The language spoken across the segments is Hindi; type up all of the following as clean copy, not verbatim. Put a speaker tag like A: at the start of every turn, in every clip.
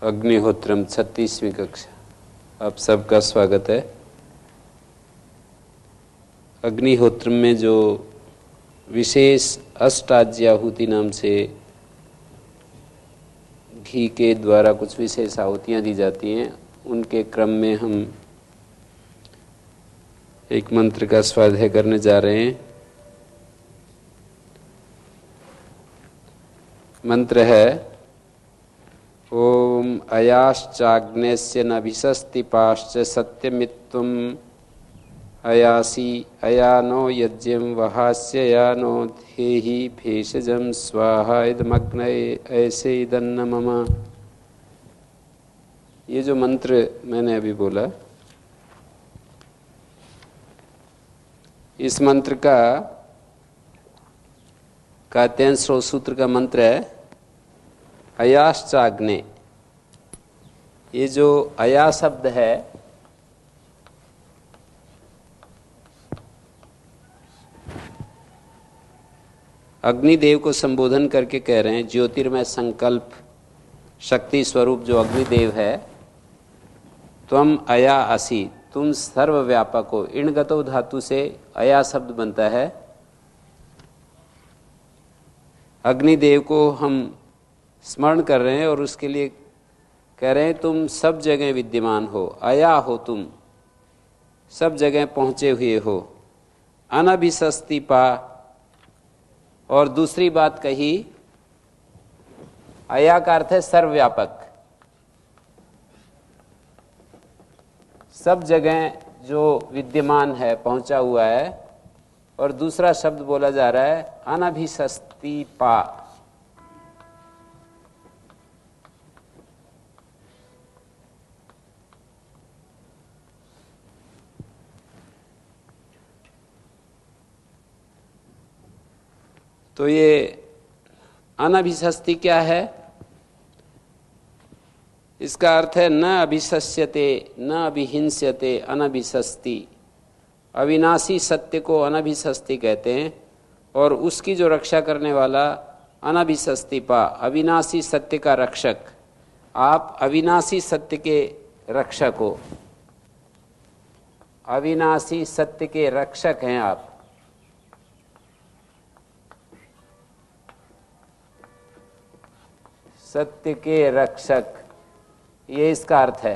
A: अग्निहोत्रम 36वीं कक्षा। आप सबका स्वागत है। अग्निहोत्रम में जो विशेष अष्टाज्याहुति नाम से घी के द्वारा कुछ विशेष आहुतियाँ दी जाती हैं, उनके क्रम में हम एक मंत्र का स्वाध्याय करने जा रहे हैं। मंत्र है ओम अयाश्चाग्नेस्य नभिषस्ति पाश्च सत्यमित्वम अयासी अयानो यज्ञम वहास्य यानो धेहि भेषजम स्वाहा इदमग्नये ऐसे इदन्न मम। ये जो मंत्र मैंने अभी बोला, इस मंत्र का कात्यायन सूत्र का मंत्र है अयाश्चाग्ने। ये जो अया शब्द है, अग्निदेव को संबोधन करके कह रहे हैं, ज्योतिर्मय संकल्प शक्ति स्वरूप जो अग्निदेव है, त्वम अया असि, तुम सर्वव्यापक हो। इणगतो धातु से अया शब्द बनता है। अग्निदेव को हम स्मरण कर रहे हैं और उसके लिए कह रहे हैं तुम सब जगह विद्यमान हो, अया हो, तुम सब जगह पहुंचे हुए हो। अनभिषस्ति पा, और दूसरी बात कही, अया का अर्थ है सर्वव्यापक, सब जगह जो विद्यमान है, पहुंचा हुआ है। और दूसरा शब्द बोला जा रहा है अनभिषस्ति पा। तो ये अनभिषस्ति क्या है? इसका अर्थ है न अभिशस्यते न अभिहिंस्यते अनभिषस्ति। अविनाशी सत्य को अनभिषस्ति कहते हैं, और उसकी जो रक्षा करने वाला अनभिषस्ति पा, अविनाशी सत्य का रक्षक। आप अविनाशी सत्य के रक्षक हो, अविनाशी सत्य के रक्षक हैं आप। सत्य के रक्षक, ये इसका अर्थ है।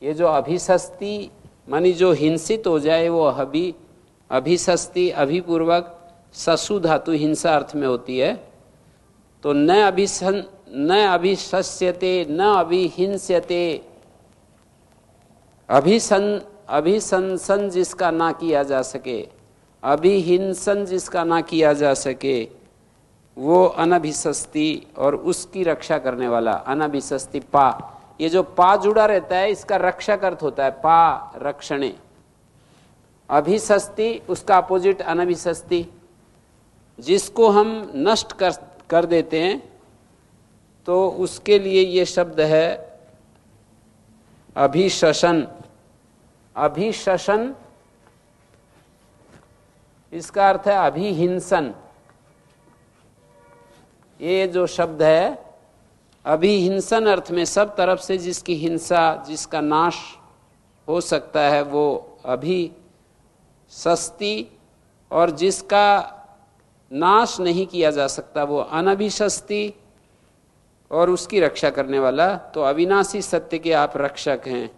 A: ये जो अभिशस्ति मानी जो हिंसित हो जाए, वो अभिशस्ति अभिपूर्वक ससु धातु हिंसा अर्थ में होती है। तो न अभिशस्यते न अभिहिंस्यते, अभिशंसन जिसका ना किया जा सके, अभिहिंसन जिसका ना किया जा सके, वो अनभिशस्ति, और उसकी रक्षा करने वाला अनभिशस्ति पा। ये जो पा जुड़ा रहता है, इसका रक्षक अर्थ होता है पा, रक्षणे। अभिशस्ति उसका अपोजिट अनभिशस्ति, जिसको हम नष्ट कर देते हैं, तो उसके लिए ये शब्द है अभिशशन। अभिशशन इसका अर्थ है अभिहिंसन। ये जो शब्द है अभिहिंसन अर्थ में, सब तरफ से जिसकी हिंसा, जिसका नाश हो सकता है, वो अभिशस्ति, और जिसका नाश नहीं किया जा सकता वो अनभिशस्ति, और उसकी रक्षा करने वाला। तो अविनाशी सत्य के आप रक्षक हैं।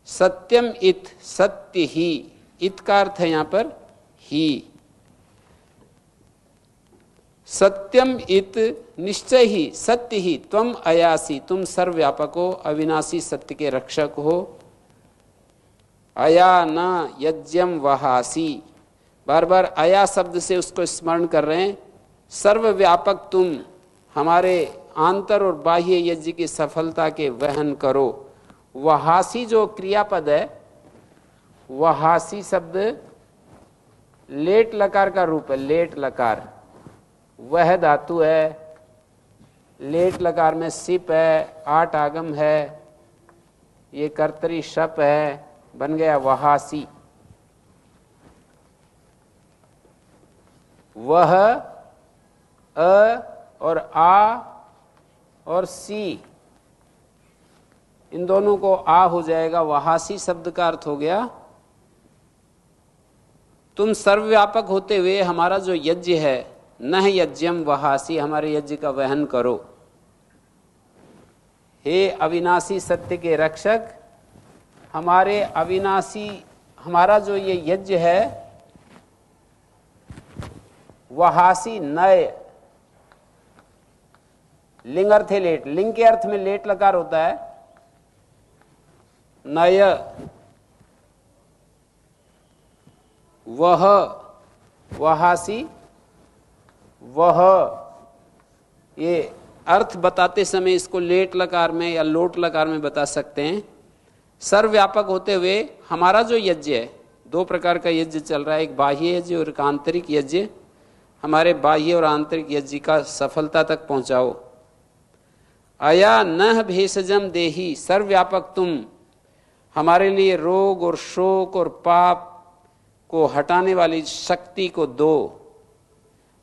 A: सत्यम इत, सत्य ही, इत का अर्थ है यहां पर ही। सत्यम इत निश्चय ही, सत्य ही, त्वम अयासी, तुम सर्वव्यापक हो, अविनाशी सत्य के रक्षक हो। अया न यज्ञम वहासी, बार बार अया शब्द से उसको स्मरण कर रहे हैं। सर्वव्यापक तुम हमारे आंतर और बाह्य यज्ञ की सफलता के वहन करो। वहासी जो क्रियापद है, वहासी शब्द लेट लकार का रूप है, लेट लकार। वह धातु है, लेट लकार में सिप है, आठ आगम है, ये कर्तरी शप है, बन गया वहासी। वह, अ और आ और सी, इन दोनों को आ हो जाएगा। वहासी शब्द का अर्थ हो गया तुम सर्वव्यापक होते हुए हमारा जो यज्ञ है, नह यज्ञम वहासी, हमारे यज्ञ का वहन करो। हे अविनाशी सत्य के रक्षक, हमारे अविनाशी, हमारा जो ये यज्ञ है वहासी, नय, लिंग अर्थ है लेट, लिंग के अर्थ में लेट लकार होता है, नय, वह, वहासी, वह, ये अर्थ बताते समय इसको लेट लकार में या लोट लकार में बता सकते हैं। सर्वव्यापक होते हुए हमारा जो यज्ञ है, दो प्रकार का यज्ञ चल रहा है, एक बाह्य यज्ञ और एक आंतरिक यज्ञ, हमारे बाह्य और आंतरिक यज्ञ का सफलता तक पहुंचाओ। अया नह भेषजम देही, सर्वव्यापक तुम हमारे लिए रोग और शोक और पाप को हटाने वाली शक्ति को दो,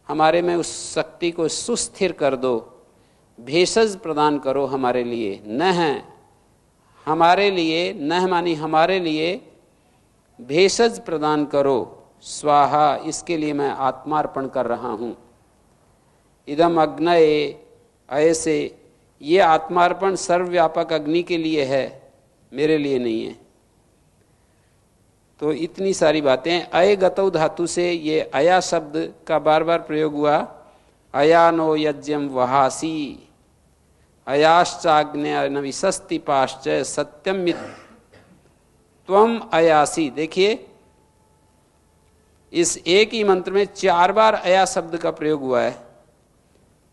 A: हमारे में उस शक्ति को सुस्थिर कर दो, भेषज प्रदान करो हमारे लिए। नह, हमारे लिए, नह मानी हमारे लिए, भेषज प्रदान करो। स्वाहा, इसके लिए मैं आत्मार्पण कर रहा हूं। इदम अग्नये, ऐसे, ये आत्मार्पण सर्वव्यापक अग्नि के लिए है, मेरे लिए नहीं है। तो इतनी सारी बातें। अय गतौ धातु से ये अया शब्द का बार बार प्रयोग हुआ। अयानो यज्ञम वहासी, अयाश्चाग्ने नविशस्ति पाश्च सत्यम त्वम अयासी। देखिए इस एक ही मंत्र में 4 बार अया शब्द का प्रयोग हुआ है।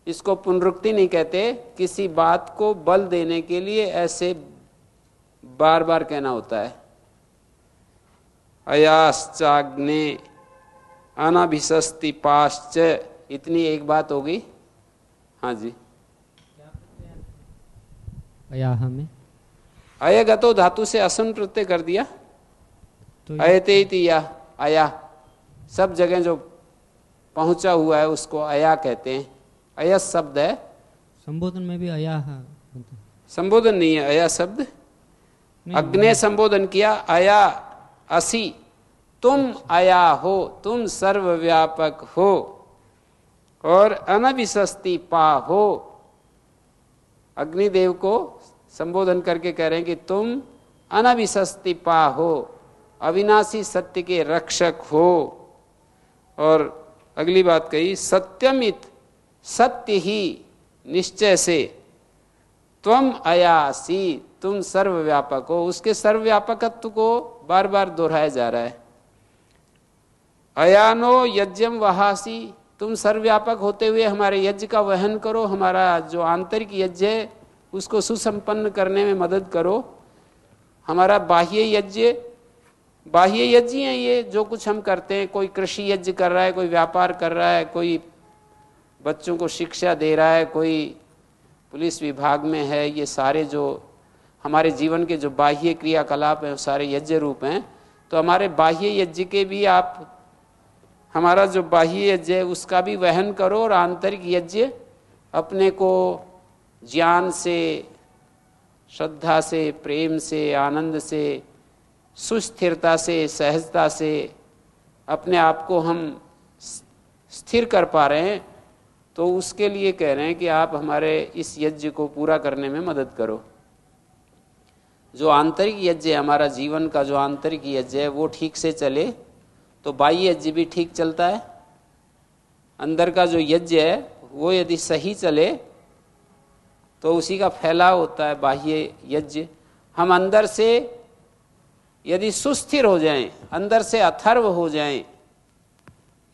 A: इसको पुनरुक्ति नहीं कहते, किसी बात को बल देने के लिए ऐसे बार बार कहना होता है। अयाश्चाग्ने अनाभिशस्ति पाश्च, इतनी एक बात होगी। हाँ जी,
B: अयाह में
A: अयगतो धातु से असुन प्रत्यय कर दिया,
B: तो
A: अयते इति या अया, सब जगह जो पहुंचा हुआ है उसको अया कहते हैं। अयस शब्द है,
B: संबोधन में भी अयाह,
A: संबोधन नहीं है अया शब्द। अग्ने संबोधन किया, अया असी, तुम अया हो, तुम सर्वव्यापक हो, और अनभिशस्ति पा हो। अग्निदेव को संबोधन करके कह रहे हैं कि तुम अनभिशस्ति पा हो, अविनाशी सत्य के रक्षक हो। और अगली बात कही, सत्यमित, सत्य ही निश्चय से, त्वम अयासी, तुम सर्वव्यापक हो। उसके सर्वव्यापकत्व को बार बार दोहराया जा रहा है। अयानो यज्ञम वहासी, तुम सर्वव्यापक होते हुए हमारे यज्ञ का वहन करो, हमारा जो आंतरिक यज्ञ है उसको सुसंपन्न करने में मदद करो। हमारा बाह्य यज्ञ, बाह्य यज्ञ है ये जो कुछ हम करते हैं, कोई कृषि यज्ञ कर रहा है, कोई व्यापार कर रहा है, कोई बच्चों को शिक्षा दे रहा है, कोई पुलिस विभाग में है, ये सारे जो हमारे जीवन के जो बाह्य क्रियाकलाप हैं सारे यज्ञ रूप हैं। तो हमारे बाह्य यज्ञ के भी आप, हमारा जो बाह्य यज्ञ है उसका भी वहन करो, और आंतरिक यज्ञ अपने को ज्ञान से, श्रद्धा से, प्रेम से, आनंद से, सुस्थिरता से, सहजता से अपने आप को हम स्थिर कर पा रहे हैं, तो उसके लिए कह रहे हैं कि आप हमारे इस यज्ञ को पूरा करने में मदद करो। जो आंतरिक यज्ञ है, हमारा जीवन का जो आंतरिक यज्ञ है वो ठीक से चले तो बाह्य यज्ञ भी ठीक चलता है। अंदर का जो यज्ञ है वो यदि सही चले तो उसी का फैलाव होता है बाह्य यज्ञ। हम अंदर से यदि सुस्थिर हो जाएं, अंदर से अथर्व हो जाएं,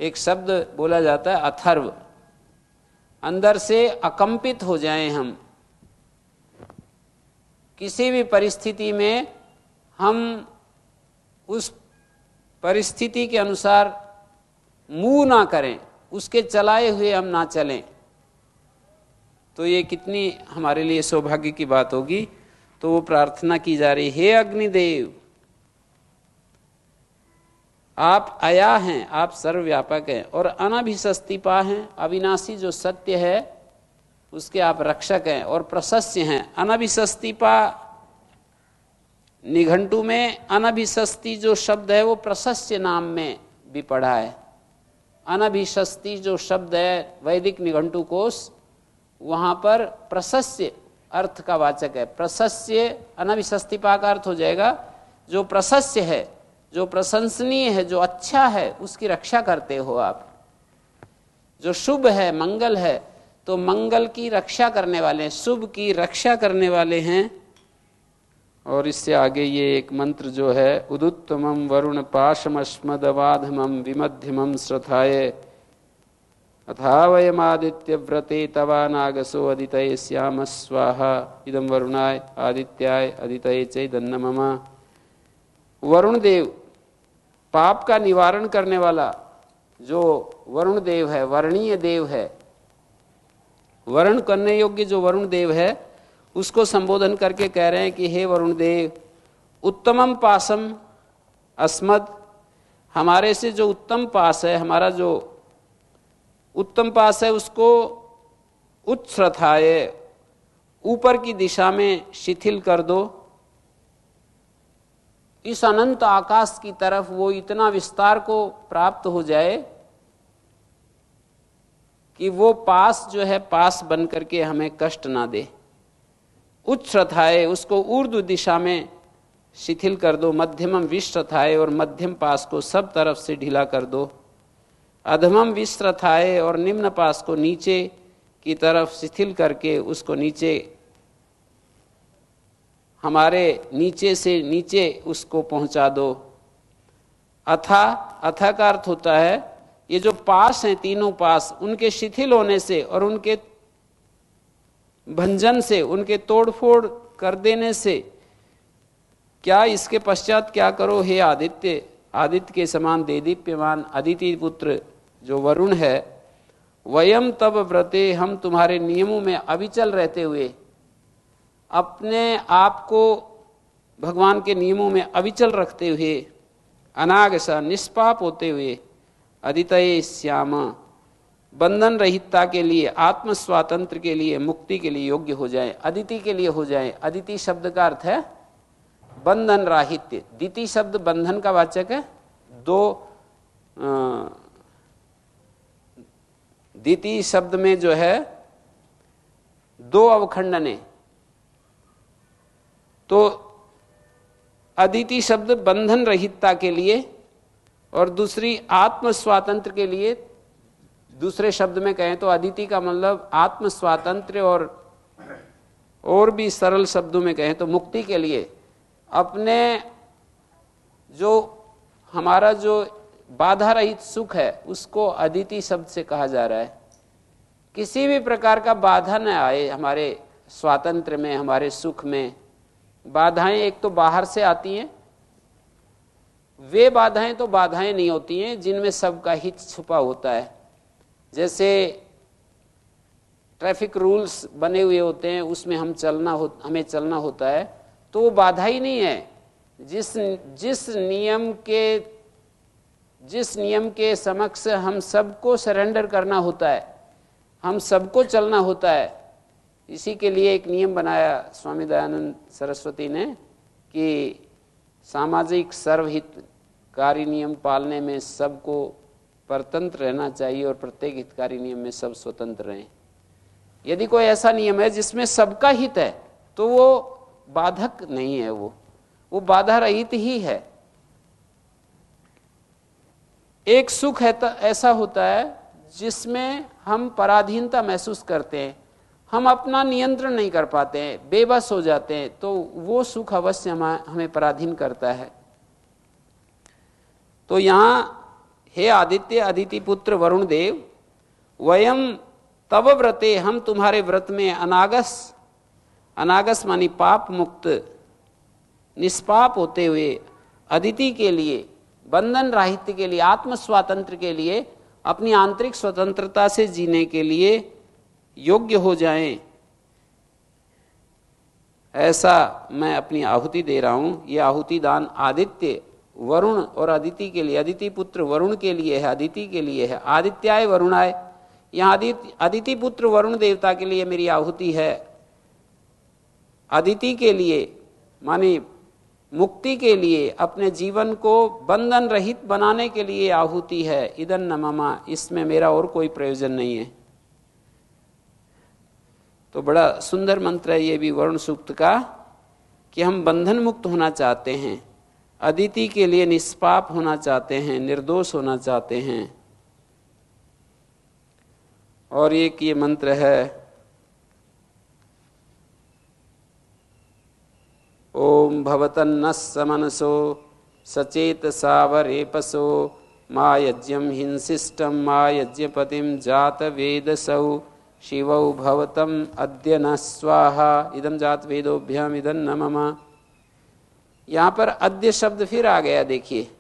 A: एक शब्द बोला जाता है अथर्व, अंदर से अकंपित हो जाएं, हम किसी भी परिस्थिति में हम उस परिस्थिति के अनुसार मुंह ना करें, उसके चलाए हुए हम ना चलें। तो ये कितनी हमारे लिए सौभाग्य की बात होगी। तो वो प्रार्थना की जा रही, हे अग्निदेव, आप अया हैं, आप सर्वव्यापक हैं, और अनभिसस्तिपा हैं, अविनाशी जो सत्य है उसके आप रक्षक हैं और प्रशस्य हैं। अनभिसस्तिपा निघंटु में अनभिसस्ति जो शब्द है वो प्रशस्य नाम में भी पढ़ा है। अनभिसस्ति जो शब्द है वैदिक निघंटु कोश, वहां पर प्रशस्य अर्थ का वाचक है। प्रशस्य अनभिसस्तिपा का अर्थ हो जाएगा जो प्रशस्य है, जो प्रशंसनीय है, जो अच्छा है, उसकी रक्षा करते हो आप। जो शुभ है, मंगल है, तो मंगल की रक्षा करने वाले हैं, शुभ की रक्षा करने वाले हैं। और इससे आगे ये एक मंत्र जो है, उदुत्तमं वरुण पाशमस्मदवाधमं विमध्यमं श्रथाये अथावयमादित्य व्रते तवा नागसो अदितये श्याम स्वाहा इदं वरुणाय आदित्याय अदितये चैदन्नममा। वरुण देव, पाप का निवारण करने वाला जो वरुण देव है, वर्णीय देव है, वर्ण करने योग्य जो वरुण देव है, उसको संबोधन करके कह रहे हैं कि हे वरुण देव, उत्तमम पासम अस्मद, हमारे से जो उत्तम पास है, हमारा जो उत्तम पास है उसको उत्श्रथाय, ऊपर की दिशा में शिथिल कर दो। इस अनंत आकाश की तरफ वो इतना विस्तार को प्राप्त हो जाए कि वो पास जो है पास बन करके हमें कष्ट ना दे। उच्छ्रथाए, उसको ऊर्ध्व दिशा में शिथिल कर दो। मध्यमम विश्रथाए, और मध्यम पास को सब तरफ से ढीला कर दो। अधमम विश्रथाए, और निम्न पास को नीचे की तरफ शिथिल करके उसको नीचे, हमारे नीचे से नीचे उसको पहुंचा दो। अथा का अर्थ होता है ये जो पास हैं, तीनों पास, उनके शिथिल होने से और उनके भंजन से, उनके तोड़फोड़ कर देने से, क्या इसके पश्चात क्या करो हे आदित्य, आदित्य के समान देदीप्यमान अदिति पुत्र जो वरुण है, वयम तब व्रते, हम तुम्हारे नियमों में अविचल रहते हुए, अपने आप को भगवान के नियमों में अविचल रखते हुए, अनागसा निष्पाप होते हुए, अदितये श्याम, बंधन रहितता के लिए, आत्म स्वातंत्र के लिए, मुक्ति के लिए योग्य हो जाए, अदिति के लिए हो जाए। अदिति शब्द का अर्थ है बंधन राहित्य। दिति शब्द बंधन का वाचक है। दिति शब्द में जो है दो अवखंडने, तो अदिति शब्द बंधन रहितता के लिए और दूसरी आत्म स्वातंत्र के लिए। दूसरे शब्द में कहें तो अदिति का मतलब आत्म स्वातंत्र, और भी सरल शब्दों में कहें तो मुक्ति के लिए। अपने जो हमारा जो बाधा रहित सुख है उसको अदिति शब्द से कहा जा रहा है। किसी भी प्रकार का बाधा न आए हमारे स्वातंत्र में, हमारे सुख में। बाधाएं एक तो बाहर से आती हैं, वे बाधाएं तो बाधाएं नहीं होती हैं जिनमें सबका हित छुपा होता है। जैसे ट्रैफिक रूल्स बने हुए होते हैं, उसमें हमें चलना होता है, तो वो बाधा ही नहीं है। जिस नियम के समक्ष हम सबको सरेंडर करना होता है, हम सबको चलना होता है। इसी के लिए एक नियम बनाया स्वामी दयानंद सरस्वती ने कि सामाजिक सर्वहितकारी नियम पालने में सबको परतंत्र रहना चाहिए और प्रत्येक हितकारी नियम में सब स्वतंत्र रहें। यदि कोई ऐसा नियम है जिसमें सबका हित है तो वो बाधक नहीं है, वो बाधा रहित ही है। एक सुख है तो ऐसा होता है जिसमें हम पराधीनता महसूस करते हैं, हम अपना नियंत्रण नहीं कर पाते हैं, बेबस हो जाते हैं, तो वो सुख अवश्य हमें पराधीन करता है। तो यहां हे आदित्य, अदिति पुत्र वरुण देव, वयम तब व्रते, हम तुम्हारे व्रत में अनागस मानी पाप मुक्त, निष्पाप होते हुए, अदिति के लिए, बंधन राहित्य के लिए, आत्म स्वातंत्र के लिए, अपनी आंतरिक स्वतंत्रता से जीने के लिए योग्य हो जाएं, ऐसा मैं अपनी आहुति दे रहा हूं। ये आहुति दान आदित्य, वरुण और अदिति के लिए, अदिति पुत्र वरुण के लिए है, अदिति के लिए है। आदित्याय वरुणाय, यहाँ अदिति पुत्र वरुण देवता के लिए मेरी आहुति है। अदिति के लिए माने मुक्ति के लिए, अपने जीवन को बंधन रहित बनाने के लिए आहुति है। इदं न मम, इसमें मेरा और कोई प्रयोजन नहीं है। तो बड़ा सुंदर मंत्र है ये भी वरुण सूक्त का, कि हम बंधन मुक्त होना चाहते हैं, अदिति के लिए निष्पाप होना चाहते हैं, निर्दोष होना चाहते हैं। और एक ये मंत्र है, ओम भवतन्नः समनसो सचेत सावरेपसो मा यज्ञम हिंसिष्टम मा यज्ञपतिम जात वेदसौ शिवौ भवतम अद्य न स्वाहा इदम जात वेदोभ्यम इदं न मम। यहाँ पर अद्य शब्द फिर आ गया, देखिए।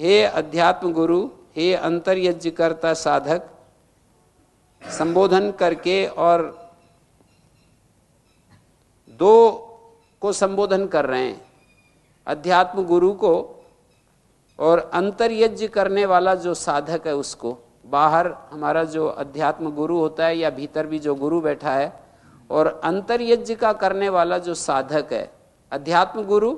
A: हे अध्यात्म गुरु, हे अंतर्यज्ञकर्ता साधक, संबोधन करके और दो को संबोधन कर रहे हैं, अध्यात्म गुरु को और अंतर्यज्ञ करने वाला जो साधक है उसको। बाहर हमारा जो अध्यात्म गुरु होता है या भीतर भी जो गुरु बैठा है, और अंतर्यज्ञ का करने वाला जो साधक है। अध्यात्म गुरु,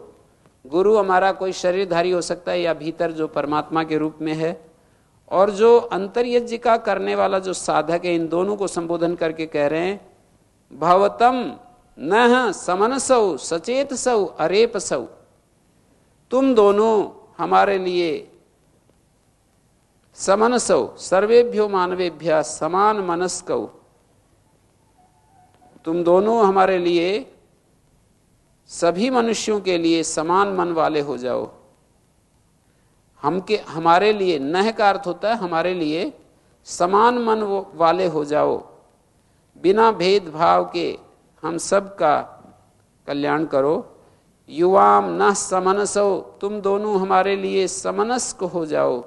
A: गुरु हमारा कोई शरीरधारी हो सकता है या भीतर जो परमात्मा के रूप में है, और जो अंतर्यज्ञ का करने वाला जो साधक है, इन दोनों को संबोधन करके कह रहे हैं, भवतम न समनसौ सचेतसौ अरेपसौ, तुम दोनों हमारे लिए समनसौ सर्वेभ्यो मानवेभ्य समान मनस्कौ, तुम दोनों हमारे लिए, सभी मनुष्यों के लिए समान मन वाले हो जाओ। हमारे लिए, नह का अर्थ होता है हमारे लिए, समान मन वाले हो जाओ, बिना भेदभाव के हम सब का कल्याण करो। युवाम न समनसो, तुम दोनों हमारे लिए समनस्क हो जाओ।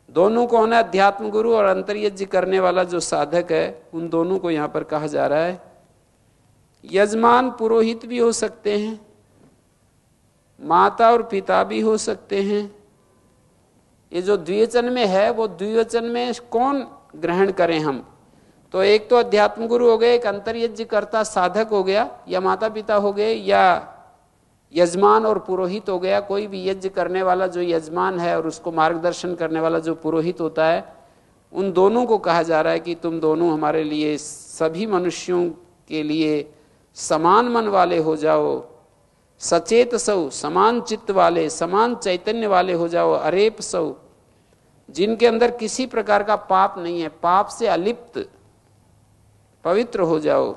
A: दोनों को होना, अध्यात्म गुरु और अंतर्यज्ञ करने वाला जो साधक है, उन दोनों को यहाँ पर कहा जा रहा है। यजमान पुरोहित भी हो सकते हैं, माता और पिता भी हो सकते हैं। ये जो द्विवचन में है, वो द्विवचन में कौन ग्रहण करें हम? तो एक तो अध्यात्म गुरु हो गए, एक अंतर्यज्ञ करता साधक हो गया, या माता पिता हो गए, या यजमान और पुरोहित हो गया। कोई भी यज्ञ करने वाला जो यजमान है और उसको मार्गदर्शन करने वाला जो पुरोहित होता है, उन दोनों को कहा जा रहा है कि तुम दोनों हमारे लिए, सभी मनुष्यों के लिए समान मन वाले हो जाओ। सचेत सौ, समान चित्त वाले, समान चैतन्य वाले हो जाओ। अरेप सौ, जिनके अंदर किसी प्रकार का पाप नहीं है, पाप से अलिप्त, पवित्र हो जाओ।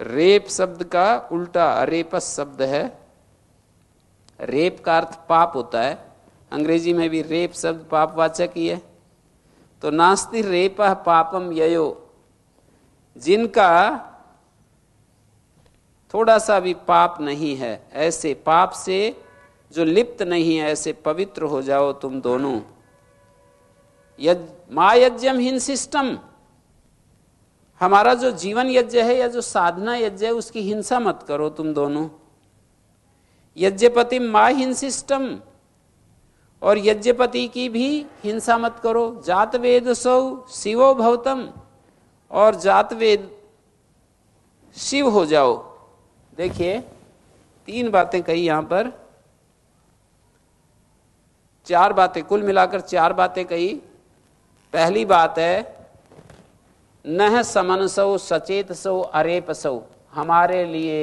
A: रेप शब्द का उल्टा अरेपस शब्द है। रेप का अर्थ पाप होता है, अंग्रेजी में भी रेप शब्द पापवाचक ही है। तो नास्ति रेपः पापम ययो, जिनका थोड़ा सा भी पाप नहीं है, ऐसे पाप से जो लिप्त नहीं है, ऐसे पवित्र हो जाओ तुम दोनों। मा यज्ञम हिंसिष्टम, हमारा जो जीवन यज्ञ है या जो साधना यज्ञ है, उसकी हिंसा मत करो तुम दोनों। यज्ञपति मा हिंसिष्टम, और यज्ञपति की भी हिंसा मत करो। जात वेद सौ शिवो भवतम, और जात वेद शिव हो जाओ। देखिए, तीन बातें कही यहां पर, चार बातें, कुल मिलाकर चार बातें कही। पहली बात है, नह समनसौ सचेत सौ अरेप सौ, हमारे लिए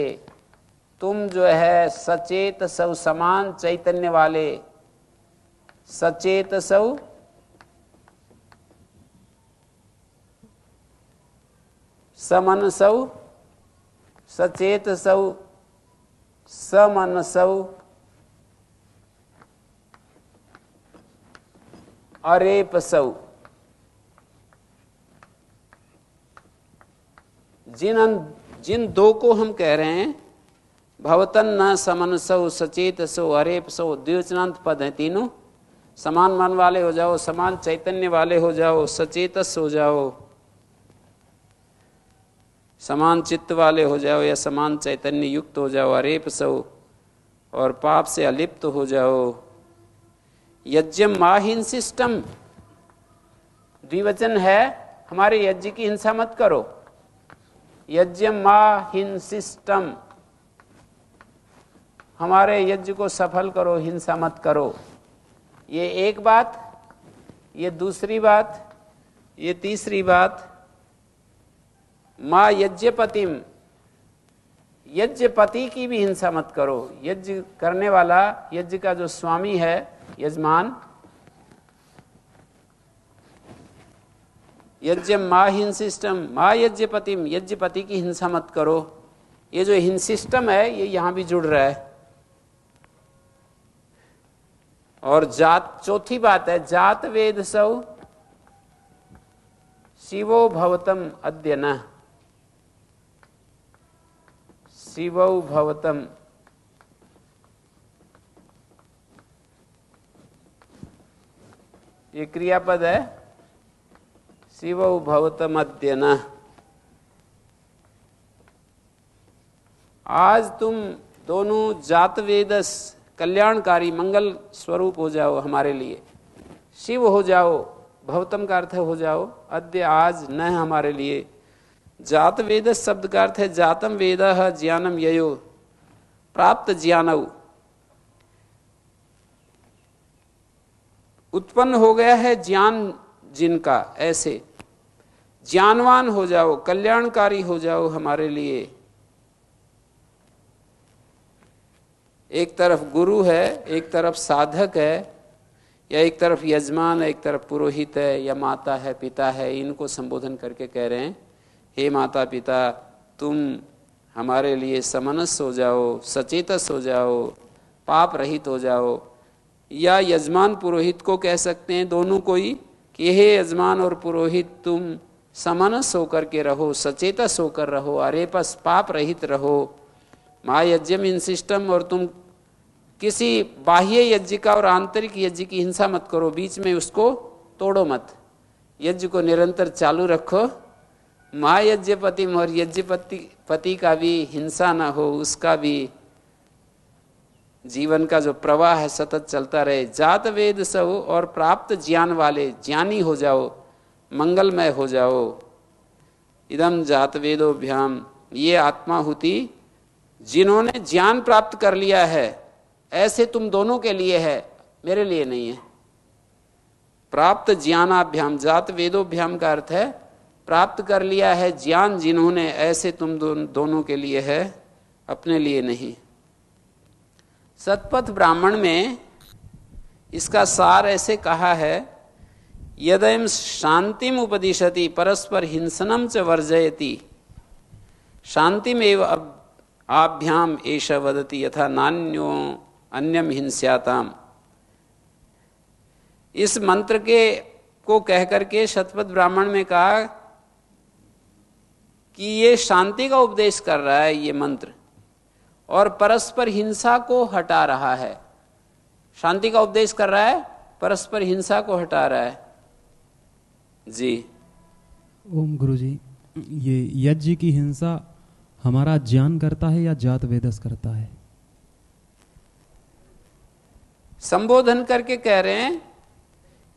A: तुम जो है सचेत सौ, समान चैतन्य वाले, सचेत सौ, समनसौ, सचेत सौ, समनसौ, अरेप सौ। जिन दो को हम कह रहे हैं, भवतन न समनसौ सचेत सो अरेप सो, द्विवचनांत पद हैं तीनों। समान मन वाले हो जाओ, समान चैतन्य वाले हो जाओ, सचेतस हो जाओ। समान चित्त वाले हो जाओ या समान चैतन्य युक्त हो जाओ, अरेप सो, और पाप से अलिप्त हो जाओ। यज्ञम माहिन सिस्टम, द्विवचन है, हमारे यज्ञ की हिंसा मत करो। यज्ञम माहिन सिस्टम, हमारे यज्ञ को सफल करो, हिंसा मत करो। ये एक बात, ये दूसरी बात, ये तीसरी बात। माँ यज्ञपतिम, यज्ञपति की भी हिंसा मत करो। यज्ञ करने वाला, यज्ञ का जो स्वामी है, यजमान, यज्ञ माँ हिंसिष्टम, माँ यज्ञपतिम, यज्ञपति की हिंसा मत करो। ये जो हिंसिष्टम है ये यहां भी जुड़ रहा है। और जात, चौथी बात है जात वेद सौ शिवो भवतम अद्य न, शिवो भवतम, ये क्रियापद है, शिवो भवतम अद्य न। आज तुम दोनों जात वेदस, कल्याणकारी मंगल स्वरूप हो जाओ हमारे लिए, शिव हो जाओ, भवतम का अर्थ हो जाओ, अद्य आज न हमारे लिए। जात वेद शब्द का अर्थ है जातम वेद ज्ञानम ययो, प्राप्त ज्ञानव, उत्पन्न हो गया है ज्ञान जिनका, ऐसे ज्ञानवान हो जाओ, कल्याणकारी हो जाओ हमारे लिए। एक तरफ गुरु है, एक तरफ साधक है, या एक तरफ यजमान है, एक तरफ पुरोहित है, या माता है, पिता है, इनको संबोधन करके कह रहे हैं हे माता पिता, तुम हमारे लिए समनस हो जाओ, सचेतस हो जाओ, पाप रहित हो जाओ। या यजमान पुरोहित को कह सकते हैं, दोनों कोई, कि हे यजमान और पुरोहित तुम समनस होकर के रहो, सचेतस होकर रहो, अरेपस पाप रहित रहो। माँ यज्ञम इन सिस्टम, और तुम किसी बाह्य यज्ञ का और आंतरिक यज्ञ की हिंसा मत करो, बीच में उसको तोड़ो मत, यज्ञ को निरंतर चालू रखो। माँ यज्ञपति, और यज्ञपति का भी हिंसा ना हो, उसका भी जीवन का जो प्रवाह है सतत चलता रहे। जात वेद सहो, और प्राप्त ज्ञान वाले, ज्ञानी हो जाओ, मंगलमय हो जाओ। इदम जात वेदोभ्याम, ये आत्माहुति जिन्होंने ज्ञान प्राप्त कर लिया है, ऐसे तुम दोनों के लिए है, मेरे लिए नहीं है। प्राप्त ज्ञानाभ्याम, जात वेदोभ्याम का अर्थ है प्राप्त कर लिया है ज्ञान जिन्होंने, ऐसे तुम दोनों के लिए है, अपने लिए नहीं। सतपथ ब्राह्मण में इसका सार ऐसे कहा है, यदयं शांतिम उपदिशति परस्पर हिंसनम च वर्जयति, शांतिमेव आभ्याम एष वदति यथा नान्यो अन्यम हिंस्याताम। इस मंत्र को कहकर के शतपथ ब्राह्मण में कहा कि ये शांति का उपदेश कर रहा है ये मंत्र, और परस्पर हिंसा को हटा रहा है। शांति का उपदेश कर रहा है, परस्पर हिंसा को हटा रहा है। जी
C: ओम गुरुजी, ये यज्ञ की हिंसा हमारा ज्ञान करता है या जात वेदस करता है?
A: संबोधन करके कह रहे हैं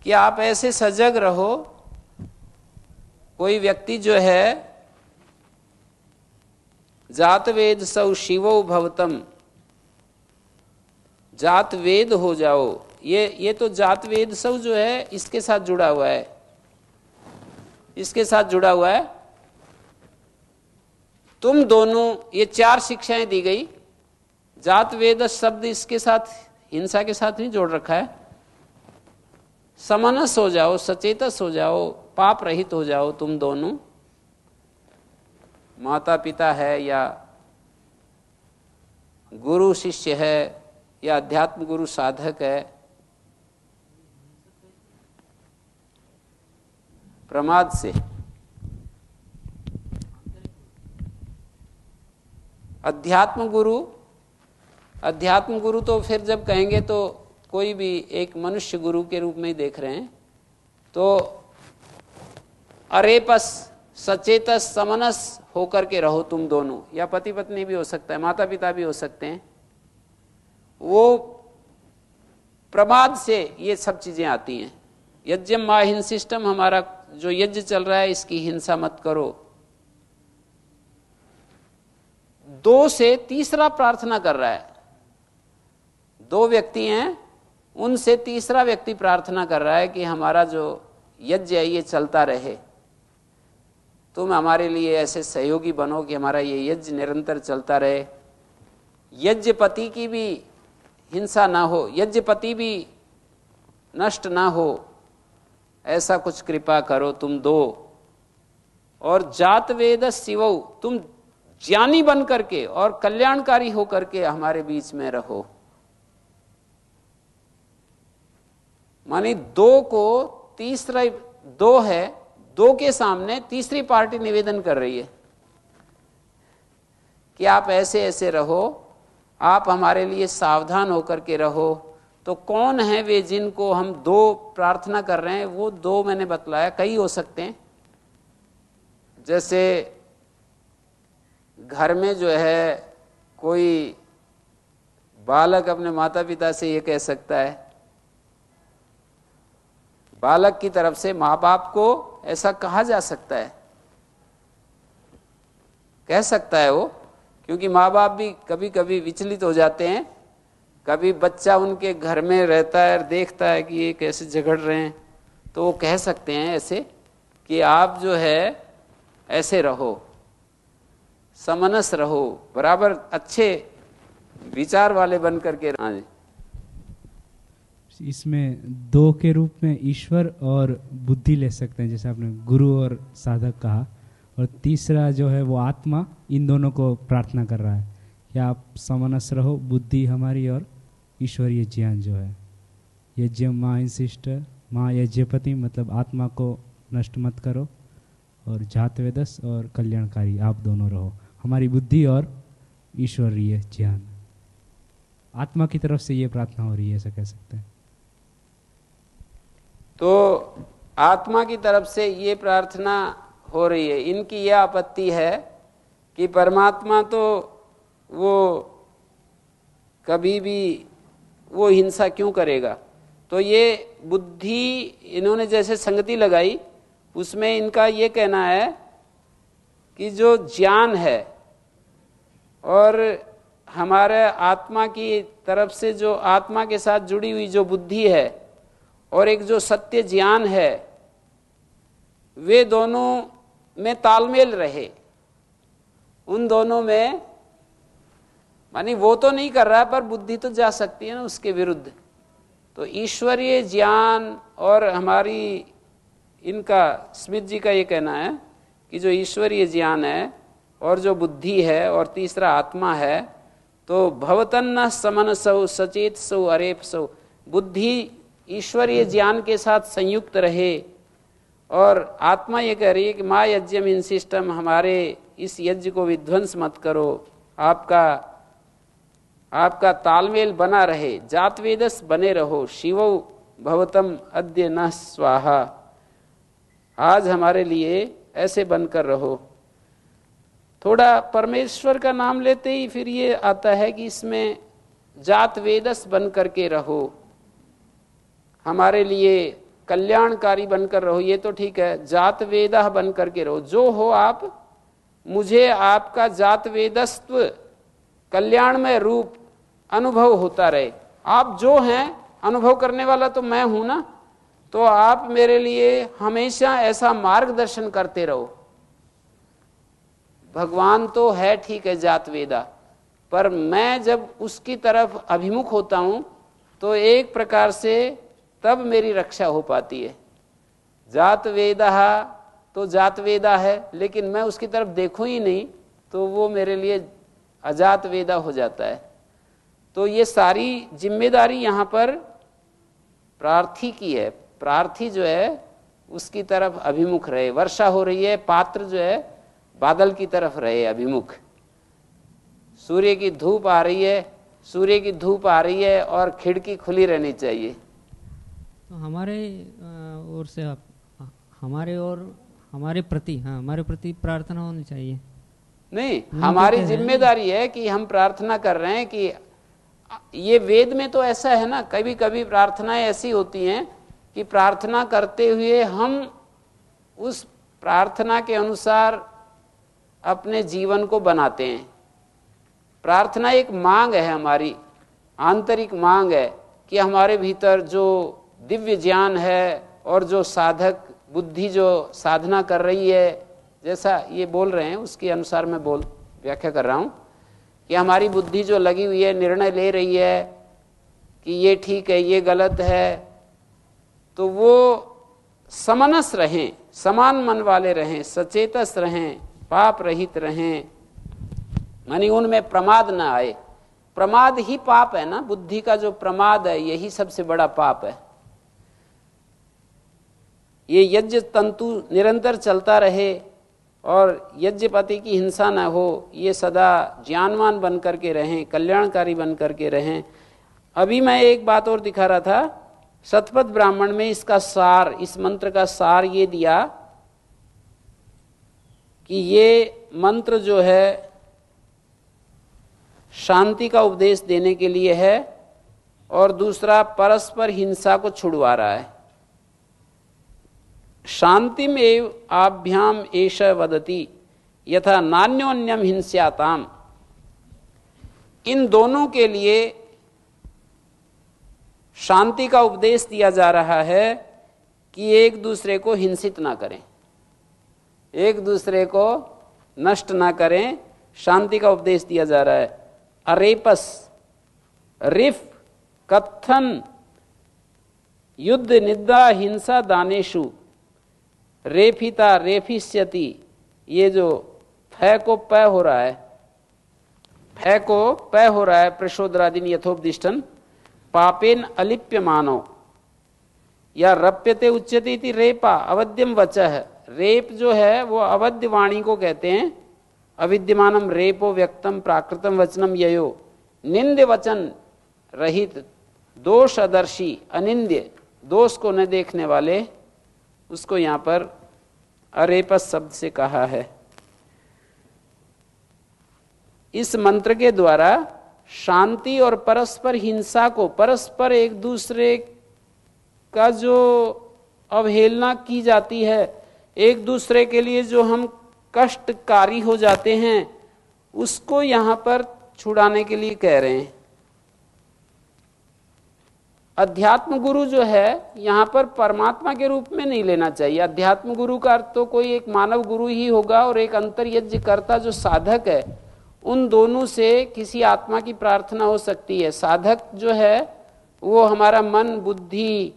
A: कि आप ऐसे सजग रहो। कोई व्यक्ति जो है जात वेद सौ शिवो भवतम, जात वेद हो जाओ। ये तो जात वेद सौ जो है इसके साथ जुड़ा हुआ है, इसके साथ जुड़ा हुआ है। तुम दोनों, ये चार शिक्षाएं दी गई। जात वेद शब्द इसके साथ, हिंसा के साथ नहीं जोड़ रखा है। समनस हो जाओ, सचेतस हो जाओ, पाप रहित हो जाओ तुम दोनों। माता पिता है, या गुरु शिष्य है, या अध्यात्म गुरु साधक है, प्रमाद से। अध्यात्म गुरु तो फिर जब कहेंगे तो कोई भी एक मनुष्य गुरु के रूप में ही देख रहे हैं। तो अरेपस सचेत समनस होकर के रहो तुम दोनों, या पति पत्नी भी हो सकता है, माता पिता भी हो सकते हैं। वो प्रमाद से ये सब चीजें आती हैं। यज्ञम मा हिंसिष्टम, हमारा जो यज्ञ चल रहा है इसकी हिंसा मत करो। 2 से तीसरा प्रार्थना कर रहा है, 2 व्यक्ति हैं, उनसे तीसरा व्यक्ति प्रार्थना कर रहा है कि हमारा जो यज्ञ है ये चलता रहे, तुम हमारे लिए ऐसे सहयोगी बनो कि हमारा ये यज्ञ निरंतर चलता रहे। यज्ञपति की भी हिंसा ना हो, यज्ञपति भी नष्ट ना हो, ऐसा कुछ कृपा करो तुम 2। और जात वेद शिवौ, तुम ज्ञानी बन करके और कल्याणकारी हो करके हमारे बीच में रहो। मानी 2 को तीसरा 2 है, 2 के सामने तीसरी पार्टी निवेदन कर रही है कि आप ऐसे ऐसे रहो, आप हमारे लिए सावधान होकर के रहो। तो कौन है वे जिनको हम 2 प्रार्थना कर रहे हैं? वो 2 मैंने बतलाया, कई हो सकते हैं। जैसे घर में जो है कोई बालक अपने माता पिता से ये कह सकता है, बालक की तरफ से माँ बाप को ऐसा कहा जा सकता है, कह सकता है वो, क्योंकि माँ बाप भी कभी कभी विचलित हो जाते हैं। कभी बच्चा उनके घर में रहता है और देखता है कि ये कैसे झगड़ रहे हैं, तो वो कह सकते हैं ऐसे कि आप जो है ऐसे रहो, समनस रहो, बराबर अच्छे विचार वाले बन करके। हाँ जी,
C: इसमें 2 के रूप में ईश्वर और बुद्धि ले सकते हैं, जैसे आपने गुरु और साधक कहा। और तीसरा जो है वो आत्मा, इन दोनों को प्रार्थना कर रहा है कि आप समनस रहो, बुद्धि हमारी और ईश्वरीय ज्ञान जो है। यज्ञ माँ इंसिष्ट, माँ यज्ञपति, मतलब आत्मा को नष्ट मत करो, और जात वेदस और कल्याणकारी आप दोनों रहो, हमारी बुद्धि और ईश्वरीय ज्ञान। आत्मा की तरफ से ये प्रार्थना हो रही है, ऐसा कह सकते हैं।
A: तो आत्मा की तरफ से ये प्रार्थना हो रही है। इनकी यह आपत्ति है कि परमात्मा तो वो कभी भी वो हिंसा क्यों करेगा। तो ये बुद्धि इन्होंने जैसे संगति लगाई, उसमें इनका ये कहना है कि जो ज्ञान है और हमारे आत्मा की तरफ से जो आत्मा के साथ जुड़ी हुई जो बुद्धि है और एक जो सत्य ज्ञान है, वे दोनों में तालमेल रहे, उन दोनों में, मानी वो तो नहीं कर रहा पर बुद्धि तो जा सकती है ना उसके विरुद्ध। तो ईश्वरीय ज्ञान और हमारी, इनका स्मिथ जी का ये कहना है कि जो ईश्वरीय ज्ञान है और जो बुद्धि है और तीसरा आत्मा है, तो भवतन्न समनसौ सचेत सौ अरेप सौ, बुद्धि ईश्वरीय ज्ञान के साथ संयुक्त रहे। और आत्मा ये कह रही है कि माँ यज्ञम इंसिष्टम, हमारे इस यज्ञ को विध्वंस मत करो, आपका तालमेल बना रहे, जात वेदस बने रहो, शिवौ भवतम अद्य न स्वाहा, आज हमारे लिए ऐसे बनकर रहो। थोड़ा परमेश्वर का नाम लेते ही फिर ये आता है कि इसमें जात वेदस बन करके रहो, हमारे लिए कल्याणकारी बनकर रहो। ये तो ठीक है, जात वेदा बन करके रहो, जो हो आप, मुझे आपका जात वेदस्त्व कल्याणमय रूप अनुभव होता रहे। आप जो हैं, अनुभव करने वाला तो मैं हूं ना, तो आप मेरे लिए हमेशा ऐसा मार्गदर्शन करते रहो। भगवान तो है ठीक है जात वेदा, पर मैं जब उसकी तरफ अभिमुख होता हूं तो एक प्रकार से तब मेरी रक्षा हो पाती है। जात वेदा तो जात वेदा है, लेकिन मैं उसकी तरफ देखूं ही नहीं तो वो मेरे लिए अजात वेदा हो जाता है। तो ये सारी जिम्मेदारी यहाँ पर प्रार्थी की है। प्रार्थी जो है उसकी तरफ अभिमुख रहे। वर्षा हो रही है, पात्र जो है बादल की तरफ रहे अभिमुख। सूर्य की धूप आ रही है, सूर्य की धूप आ रही है और खिड़की खुली रहनी चाहिए।
B: तो हमारे ओर से हमारे और हमारे प्रति, हाँ हमारे प्रति प्रार्थना होनी चाहिए।
A: नहीं, हमारी जिम्मेदारी है कि हम प्रार्थना कर रहे हैं कि ये वेद में तो ऐसा है ना, कभी कभी प्रार्थनाएं ऐसी होती हैं कि प्रार्थना करते हुए हम उस प्रार्थना के अनुसार अपने जीवन को बनाते हैं। प्रार्थना एक मांग है, हमारी आंतरिक मांग है कि हमारे भीतर जो दिव्य ज्ञान है और जो साधक बुद्धि जो साधना कर रही है, जैसा ये बोल रहे हैं उसके अनुसार मैं व्याख्या कर रहा हूँ कि हमारी बुद्धि जो लगी हुई है, निर्णय ले रही है कि ये ठीक है ये गलत है, तो वो समनस रहें, समान मन वाले रहें, सचेतस रहें, पाप रहित रहें, मानी उनमें प्रमाद ना आए। प्रमाद ही पाप है ना, बुद्धि का जो प्रमाद है यही सबसे बड़ा पाप है। ये यज्ञ तंतु निरंतर चलता रहे और यज्ञपति की हिंसा न हो, ये सदा ज्ञानवान बन करके रहें, कल्याणकारी बन करके रहें। अभी मैं एक बात और दिखा रहा था, शतपथ ब्राह्मण में इसका सार, इस मंत्र का सार ये दिया कि ये मंत्र जो है शांति का उपदेश देने के लिए है और दूसरा परस्पर हिंसा को छुड़वा रहा है। शांतिमेव आभ्याम एष वदति यथा नान्योन्यम हिंस्याताम। इन दोनों के लिए शांति का उपदेश दिया जा रहा है कि एक दूसरे को हिंसित ना करें, एक दूसरे को नष्ट ना करें, शांति का उपदेश दिया जा रहा है। अरेपस रिफ कत्थन युद्ध निद्दा हिंसा दानेशु रेफिता रेफिष्यति। ये जो फै को पै हो रहा है, फै को पै हो रहा है, प्रशोदरादिन यथोपदिष्टन पापेन अलिप्य मानो या रप्यते उच्यते इति रेपा अवध्यम वचः। रेप जो है वो अवध्य वाणी को कहते हैं। अविद्यमानम रेपो व्यक्तम प्राकृतम वचनम ययो। निंद्य वचन रहित, दोषदर्शी, अनिंद्य, दोष को न देखने वाले, उसको यहां पर अरेपस शब्द से कहा है। इस मंत्र के द्वारा शांति और परस्पर हिंसा को, परस्पर एक दूसरे का जो अवहेलना की जाती है, एक दूसरे के लिए जो हम कष्टकारी हो जाते हैं, उसको यहां पर छुड़ाने के लिए कह रहे हैं। अध्यात्म गुरु जो है यहां पर परमात्मा के रूप में नहीं लेना चाहिए। अध्यात्म गुरु का अर्थ तो कोई एक मानव गुरु ही होगा और एक अंतर्यज्ञ कर्ता जो साधक है, उन दोनों से किसी आत्मा की प्रार्थना हो सकती है। साधक जो है वो हमारा मन, बुद्धि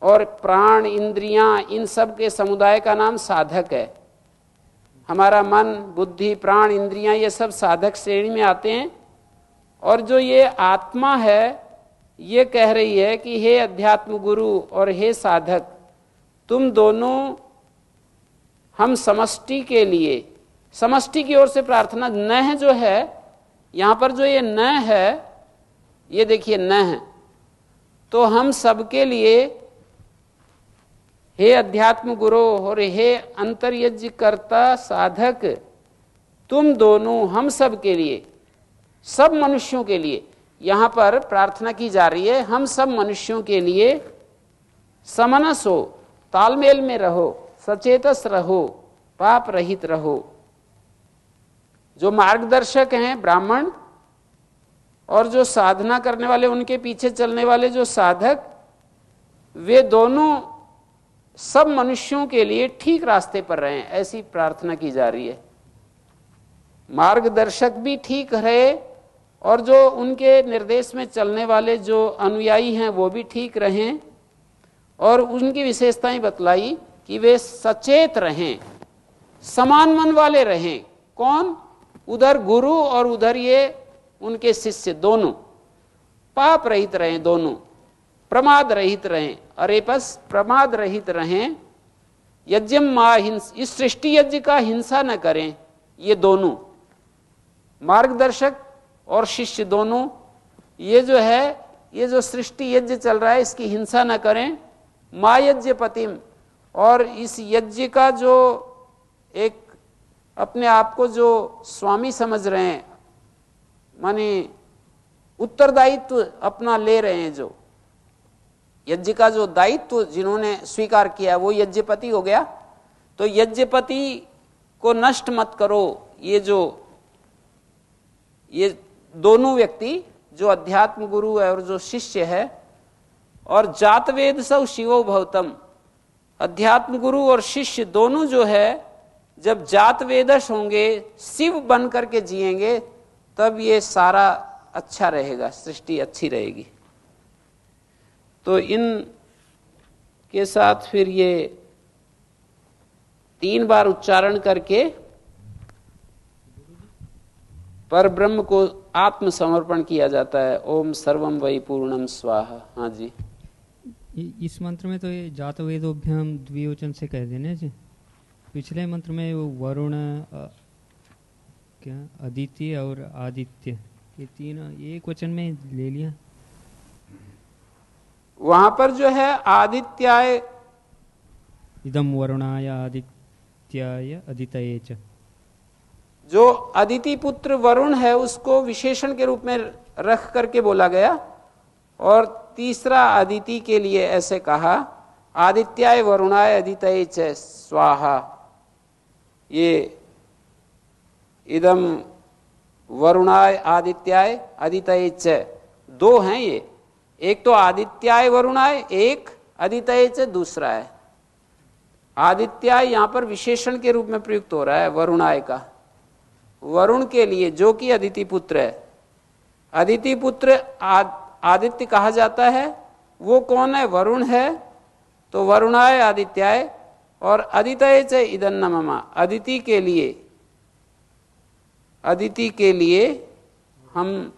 A: और प्राण, इंद्रियां, इन सब के समुदाय का नाम साधक है। हमारा मन, बुद्धि, प्राण, इंद्रियां, ये सब साधक श्रेणी में आते हैं। और जो ये आत्मा है ये कह रही है कि हे अध्यात्म गुरु और हे साधक, तुम दोनों हम समष्टि के लिए, समष्टि की ओर से प्रार्थना। न जो है यहां पर, जो ये न है, ये देखिए न है, तो हम सबके लिए हे अध्यात्म गुरु और हे अंतर्यज्ञ कर्ता साधक, तुम दोनों हम सब के लिए, सब मनुष्यों के लिए यहां पर प्रार्थना की जा रही है। हम सब मनुष्यों के लिए समनस हो, तालमेल में रहो, सचेतस रहो, पाप रहित रहो। जो मार्गदर्शक हैं ब्राह्मण और जो साधना करने वाले, उनके पीछे चलने वाले जो साधक, वे दोनों सब मनुष्यों के लिए ठीक रास्ते पर रहें, ऐसी प्रार्थना की जा रही है। मार्गदर्शक भी ठीक रहे और जो उनके निर्देश में चलने वाले जो अनुयायी हैं वो भी ठीक रहें। और उनकी विशेषताएं बतलाई कि वे सचेत रहें, समान मन वाले रहें। कौन? उधर गुरु और उधर ये उनके शिष्य, दोनों पाप रहित रहें, दोनों प्रमाद रहित रहें। अरेपस प्रमाद रहित रहें। यज्ञम मा हिंस, इस सृष्टि यज्ञ का हिंसा न करें। ये दोनों मार्गदर्शक और शिष्य दोनों, ये जो है, ये जो सृष्टि यज्ञ चल रहा है इसकी हिंसा न करें। माँ यज्ञपतिम, और इस यज्ञ का जो एक अपने आप को जो स्वामी समझ रहे हैं, माने उत्तरदायित्व अपना ले रहे हैं, जो यज्ञ का जो दायित्व जिन्होंने स्वीकार किया वो यज्ञपति हो गया। तो यज्ञपति को नष्ट मत करो। ये दोनों व्यक्ति, जो अध्यात्म गुरु है और जो शिष्य है, और जात वेद सौ शिवो भवतम, अध्यात्म गुरु और शिष्य दोनों जो है जब जात वेदश होंगे, शिव बन करके जिएंगे, तब ये सारा अच्छा रहेगा, सृष्टि अच्छी रहेगी। तो इन के साथ फिर ये 3 बार उच्चारण करके पर ब्रह्म को आत्मसमर्पण किया जाता है। ओम सर्वम वै पूर्णम स्वाहा। हाँ जी,
B: इस मंत्र में तो ये जात वेदोभ्याम द्विवचन से कह देने जी। पिछले मंत्र में वो वरुण, क्या अदिति और आदित्य, ये 3 एक वचन में ले लिया।
A: वहां पर जो है आदित्याय,
B: इदम वरुणाय आदित्याय अदितये च,
A: जो अदिति पुत्र वरुण है उसको विशेषण के रूप में रख करके बोला गया। और तीसरा अदिति के लिए ऐसे कहा, आदित्याय वरुणाय अदितये च स्वाहा। ये इदम वरुणाय आदित्याय अदितये च 2 हैं ये, एक तो आदित्याय वरुणाय, एक अदितये च दूसरा है। आदित्याय यहां पर विशेषण के रूप में प्रयुक्त हो रहा है वरुणाय का, वरुण के लिए जो कि अदिति पुत्र है। अदिति पुत्र आदित्य कहा जाता है, वो कौन है? वरुण है। तो वरुणाय आदित्याय और अदितये च इदन्नममा, अदिति के लिए हम,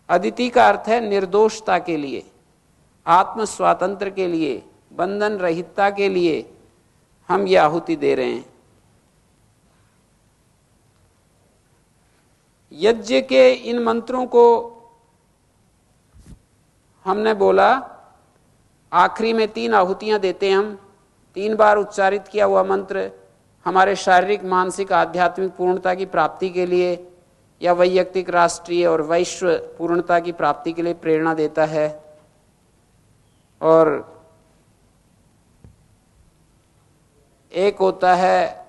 A: अदिति का अर्थ है निर्दोषता के लिए, आत्म स्वातंत्र के लिए, बंधन रहितता के लिए हम ये आहुति दे रहे हैं। यज्ञ के इन मंत्रों को हमने बोला, आखिरी में 3 आहुतियां देते हैं हम। 3 बार उच्चारित किया हुआ मंत्र हमारे शारीरिक, मानसिक, आध्यात्मिक पूर्णता की प्राप्ति के लिए या वैयक्तिक, राष्ट्रीय और वैश्व पूर्णता की प्राप्ति के लिए प्रेरणा देता है। और एक होता है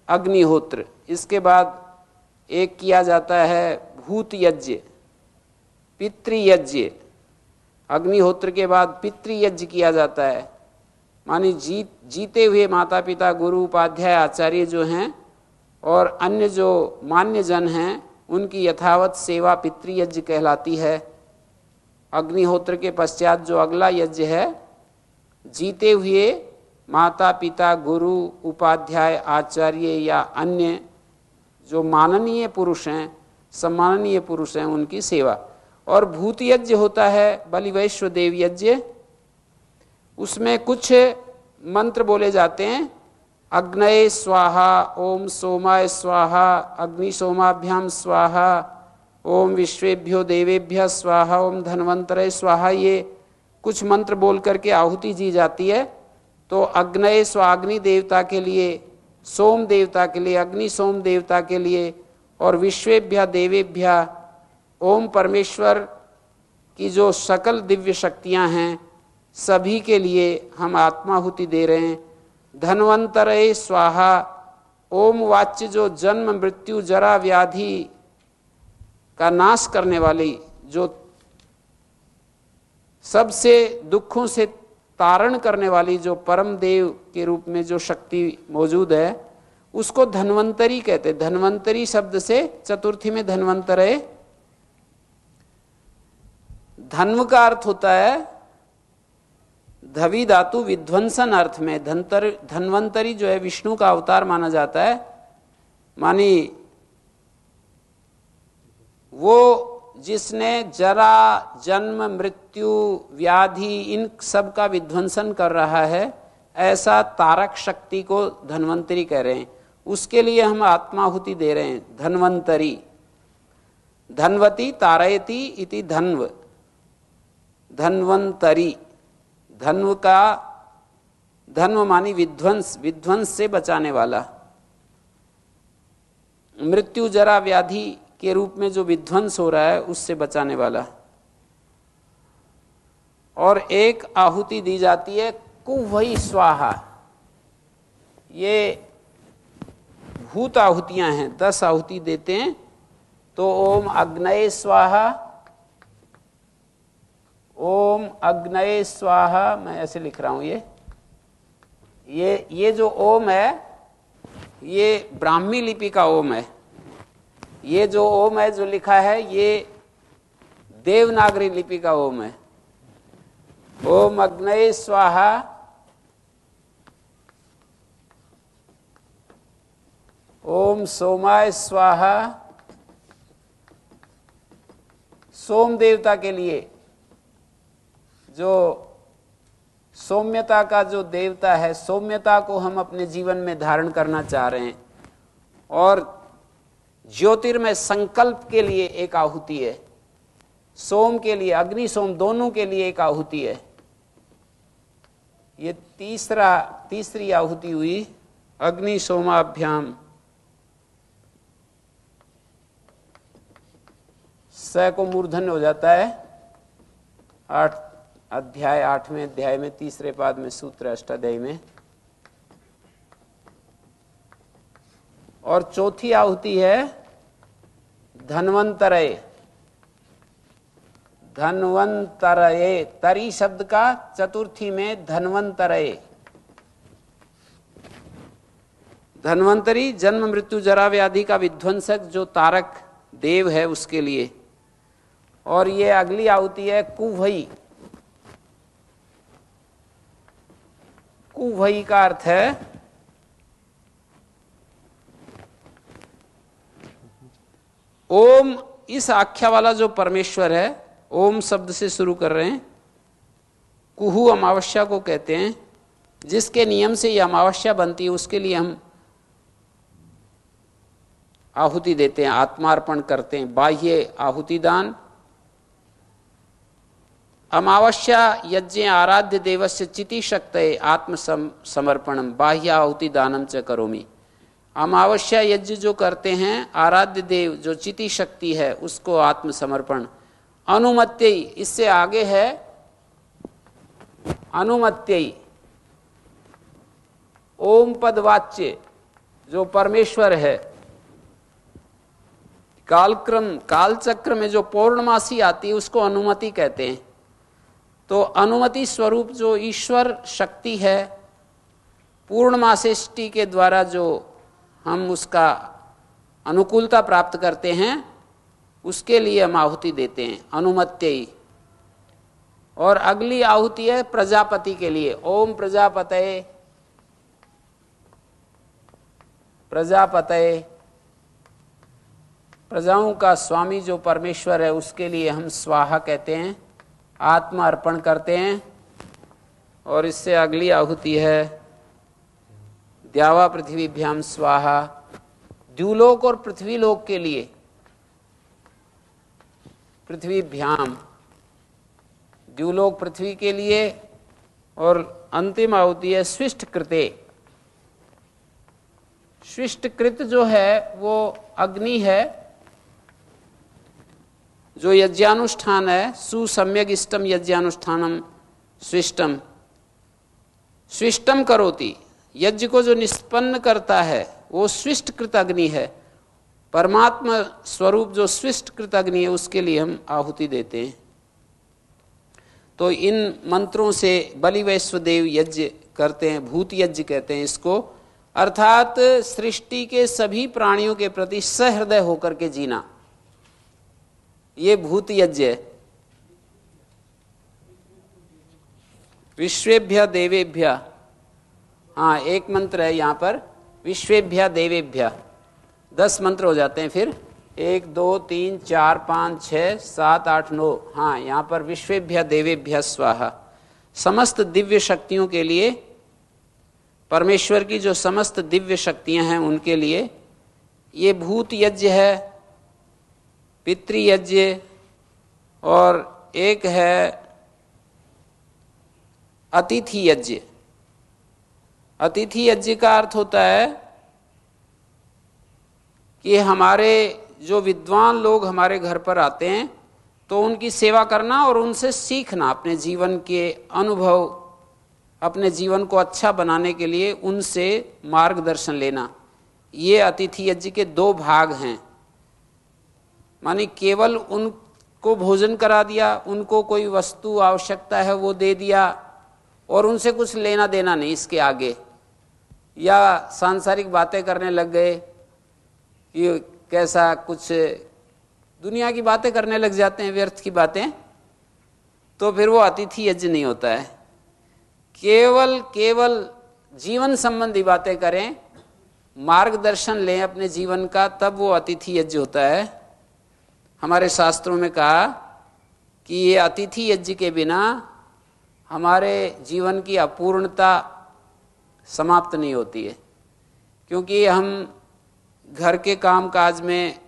A: अग्निहोत्र, इसके बाद एक किया जाता है भूत यज्ञ, पितृयज्ञ। अग्निहोत्र के बाद पितृयज्ञ किया जाता है, मानी जीते हुए माता पिता, गुरु, उपाध्याय, आचार्य जो हैं और अन्य जो मान्य जन हैं, उनकी यथावत सेवा पितृयज्ञ कहलाती है। अग्निहोत्र के पश्चात जो अगला यज्ञ है, जीते हुए माता पिता, गुरु, उपाध्याय, आचार्य या अन्य जो माननीय पुरुष हैं, सम्माननीय पुरुष हैं, उनकी सेवा। और भूत यज्ञ होता है बलि वैश्व देव यज्ञ। उसमें कुछ मंत्र बोले जाते हैं, अग्नये स्वाहा, ओम सोमाय स्वाहा, अग्नि सोमाभ्याम स्वाहा, ओम विश्वेभ्यो देवेभ्य स्वाहा, ओम धन्वंतरे स्वाहा। ये कुछ मंत्र बोल करके आहुति दी जाती है। तो अग्नये स्वाग्नि देवता के लिए, सोम देवता के लिए, अग्नि सोम देवता के लिए, और विश्वेभ्य देवेभ्य, ओम परमेश्वर की जो सकल दिव्य शक्तियां हैं सभी के लिए हम आत्माहुति दे रहे हैं। धन्वंतरे स्वाहा, ओम वाच्य जो जन्म मृत्यु जरा व्याधि का नाश करने वाली, जो सबसे दुखों से तारण करने वाली, जो परम देव के रूप में जो शक्ति मौजूद है, उसको धन्वंतरी कहते। धन्वंतरी शब्द से चतुर्थी में धन्वंतरे, धन्व का अर्थ होता है धवी धातु विध्वंसन अर्थ में। धन्वंतरी जो है विष्णु का अवतार माना जाता है, मानी वो जिसने जरा, जन्म, मृत्यु, व्याधि इन सब का विध्वंसन कर रहा है, ऐसा तारक शक्ति को धन्वंतरी कह रहे हैं। उसके लिए हम आत्माहुति दे रहे हैं, धन्वंतरी। धन्वती तारयति इति धन्व, धन्वंतरी। धन्व का धर्म मानी विध्वंस, विध्वंस से बचाने वाला। मृत्यु जरा व्याधि के रूप में जो विध्वंस हो रहा है उससे बचाने वाला। और एक आहुति दी जाती है कुवही स्वाहा। ये भूत आहुतियां हैं, 10 आहुति देते हैं। तो ओम अग्नये स्वाहा, ओम अग्नये स्वाहा, मैं ऐसे लिख रहा हूं। ये जो ओम है ये ब्राह्मी लिपि का ओम है। ये जो ओम है जो लिखा है ये देवनागरी लिपि का ओम है। ओम अग्नये स्वाहा, ओम सोमाय स्वाहा। सोम देवता के लिए, जो सौम्यता का जो देवता है, सौम्यता को हम अपने जीवन में धारण करना चाह रहे हैं। और ज्योतिर्मय संकल्प के लिए एक आहुति है। सोम के लिए, अग्नि सोम दोनों के लिए एक आहुति है। ये तीसरी आहुति हुई अग्नि सोमाभ्याम। स को मूर्धन्य हो जाता है 8वें अध्याय में, तीसरे पाद में सूत्र अष्टाध्यायी में। और चौथी आहुति है धन्वंतरय। धन्वंतरय, तरी शब्द का चतुर्थी में धन्वंतरय। धन्वंतरी जन्म मृत्यु जरा व्याधि का विध्वंसक जो तारक देव है उसके लिए। और ये अगली आहुति है कुवही। कुवही का अर्थ है ओम। इस आख्या वाला जो परमेश्वर है, ओम शब्द से शुरू कर रहे हैं। कुहू अमावस्या को कहते हैं। जिसके नियम से यह अमावस्या बनती है उसके लिए हम आहुति देते हैं, आत्मार्पण करते हैं। बाह्य आहुति दान। अमावस्या यज्ञ आराध्य देवस्य चिति शक्तये आत्म समर्पणम बाह्य आहुति दानम च करोमि। अमावस्या यज्ञ जो करते हैं आराध्य देव जो चिति शक्ति है उसको आत्मसमर्पण। अनुमत्यई, इससे आगे है अनुमत्यई। ओम पद वाच्य जो परमेश्वर है। कालचक्र में जो पौर्णमासी आती है उसको अनुमति कहते हैं। तो अनुमति स्वरूप जो ईश्वर शक्ति है, पूर्णमासेष्टि के द्वारा जो हम उसका अनुकूलता प्राप्त करते हैं उसके लिए हम आहुति देते हैं, अनुमत्यई। और अगली आहुति है प्रजापति के लिए। ओम प्रजापतये, प्रजापतये। प्रजाओं का स्वामी जो परमेश्वर है उसके लिए हम स्वाहा कहते हैं, आत्मा अर्पण करते हैं। और इससे अगली आहुति है द्यावा पृथ्वीभ्याम स्वाहा। द्युलोक और पृथ्वीलोक के लिए पृथ्वीभ्याम, द्युलोक पृथ्वी के लिए। और अंतिम आहुति है स्विष्ट कृते। स्विष्ट कृत जो है वो अग्नि है, जो यज्ञानुष्ठान है। सुसम्यक इष्टम यज्ञानुष्ठानम स्विष्टम। स्विष्टम करोति, यज्ञ को जो निष्पन्न करता है वो स्विष्ट कृत अग्नि है। परमात्मा स्वरूप जो स्विष्ट कृत अग्नि है उसके लिए हम आहुति देते हैं। तो इन मंत्रों से बलि वैश्वदेव यज्ञ करते हैं, भूत यज्ञ कहते हैं इसको। अर्थात सृष्टि के सभी प्राणियों के प्रति सहृदय होकर के जीना, ये भूत यज्ञ है। विश्वेभ्य देवेभ्य, हाँ एक मंत्र है यहाँ पर, विश्वेभ्य देवेभ्य। 10 मंत्र हो जाते हैं फिर, 1 2 3 4 5 6 7 8 9। हाँ यहाँ पर विश्वेभ्य देवेभ्य स्वाहा। समस्त दिव्य शक्तियों के लिए, परमेश्वर की जो समस्त दिव्य शक्तियां हैं उनके लिए ये भूत यज्ञ है, पितृयज्ञ, और एक है अतिथि यज्ञ। अतिथि यज्ञ का अर्थ होता है कि हमारे जो विद्वान लोग हमारे घर पर आते हैं तो उनकी सेवा करना और उनसे सीखना, अपने जीवन के अनुभव, अपने जीवन को अच्छा बनाने के लिए उनसे मार्गदर्शन लेना। ये अतिथि यज्ञ के दो भाग हैं। मानी केवल उनको भोजन करा दिया, उनको कोई वस्तु आवश्यकता है वो दे दिया और उनसे कुछ लेना देना नहीं इसके आगे, या सांसारिक बातें करने लग गए, ये कैसा कुछ दुनिया की बातें करने लग जाते हैं, व्यर्थ की बातें, तो फिर वो अतिथि यज्ञ नहीं होता है। केवल जीवन संबंधी बातें करें, मार्गदर्शन लें अपने जीवन का, तब वो अतिथि यज्ञ होता है। हमारे शास्त्रों में कहा कि ये अतिथि यज्ञ के बिना हमारे जीवन की अपूर्णता समाप्त नहीं होती है, क्योंकि हम घर के काम काज में